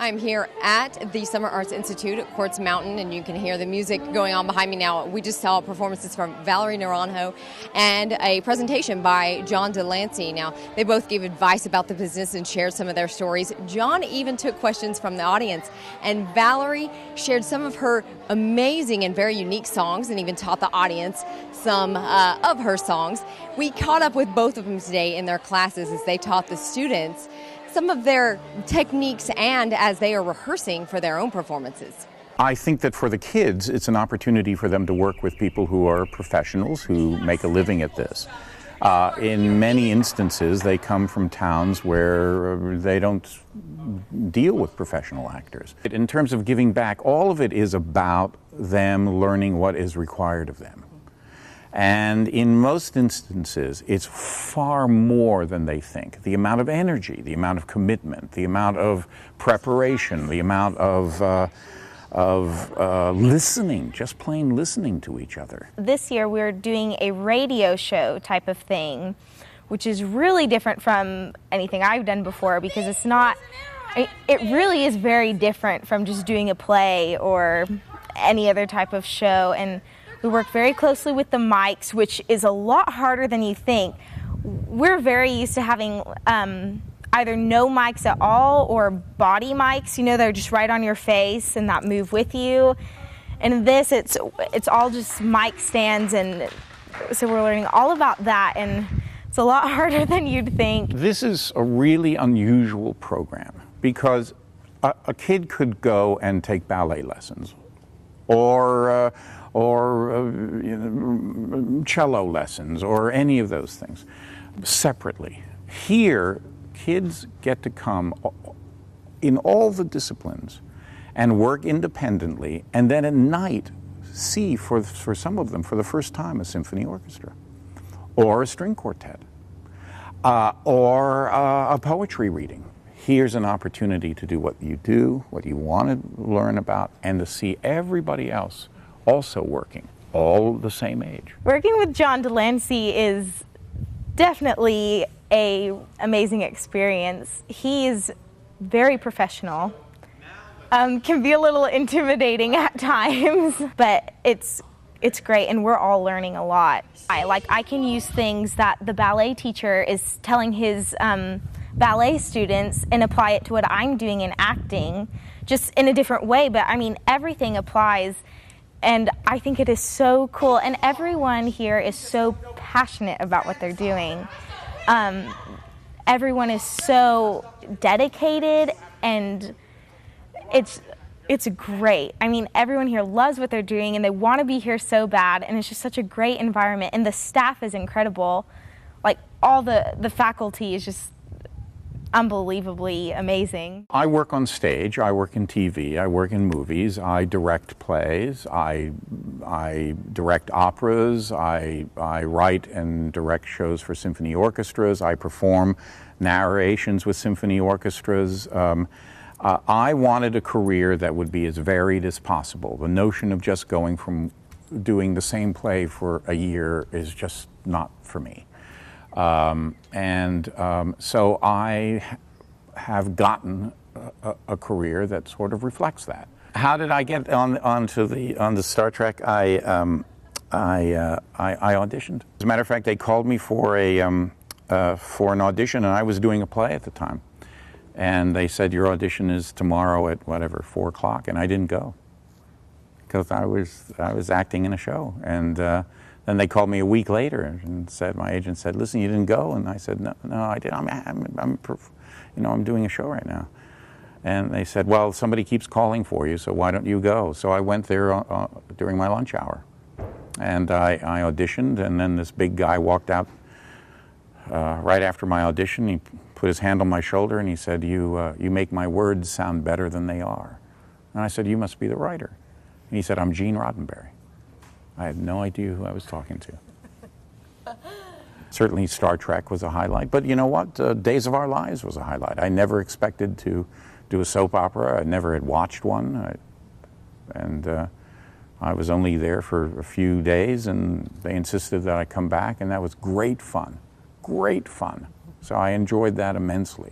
I'm here at the Summer Arts Institute at Quartz Mountain, and you can hear the music going on behind me now. We just saw performances from Valerie Naranjo and a presentation by John Lancie. Now, they both gave advice about the business and shared some of their stories. John even took questions from the audience, and Valerie shared some of her amazing and very unique songs and even taught the audience some of her songs. We caught up with both of them today in their classes as they taught the students some of their techniques and as they are rehearsing for their own performances. I think that for the kids, it's an opportunity for them to work with people who are professionals, who make a living at this. In many instances, they come from towns where they don't deal with professional actors. In terms of giving back, all of it is about them learning what is required of them. And in most instances, it's far more than they think. The amount of energy, the amount of commitment, the amount of preparation, the amount of listening, just plain listening to each other. This year we're doing a radio show type of thing, which is really different from anything I've done before because it's not, it really is very different from just doing a play or any other type of show. And we work very closely with the mics, which is a lot harder than you think. We're very used to having either no mics at all or body mics, you know, they're just right on your face and that move with you. And in this, it's all just mic stands, and so we're learning all about that, and it's a lot harder than you'd think. This is a really unusual program because a kid could go and take ballet lessons or cello lessons or any of those things separately. Here, kids get to come in all the disciplines and work independently, and then at night see, for some of them, for the first time, a symphony orchestra or a string quartet or a poetry reading. Here's an opportunity to do what you do, what you want to learn about, and to see everybody else also working, all the same age. Working with John Lancie is definitely an amazing experience. He's very professional, can be a little intimidating at times, but it's great, and we're all learning a lot. I can use things that the ballet teacher is telling his ballet students and apply it to what I'm doing in acting, just in a different way, but I mean, everything applies. And I think it is so cool, and everyone here is so passionate about what they're doing. Everyone is so dedicated, and it's great. I mean, everyone here loves what they're doing, and they want to be here so bad, and it's just such a great environment, and the staff is incredible. Like, all the faculty is just unbelievably amazing. I work on stage, I work in TV, I work in movies, I direct plays, I direct operas, I write and direct shows for symphony orchestras, I perform narrations with symphony orchestras. I wanted a career that would be as varied as possible. The notion of just going from doing the same play for a year is just not for me. So I have gotten a career that sort of reflects that. How did I get on the Star Trek? I auditioned. As a matter of fact, they called me for an audition, and I was doing a play at the time. And they said, your audition is tomorrow at whatever, 4 o'clock, and I didn't go because I was acting in a show. And then they called me a week later and said, my agent said, listen, you didn't go? And I said, no, I did. I'm doing a show right now. And they said, well, somebody keeps calling for you, so why don't you go? So I went there during my lunch hour. And I auditioned, and then this big guy walked out right after my audition. He put his hand on my shoulder and he said, you make my words sound better than they are. And I said, you must be the writer. And he said, I'm Gene Roddenberry. I had no idea who I was talking to. Certainly Star Trek was a highlight, but you know what? Days of Our Lives was a highlight. I never expected to do a soap opera. I never had watched one. I was only there for a few days, and they insisted that I come back, and that was great fun. Great fun. So I enjoyed that immensely.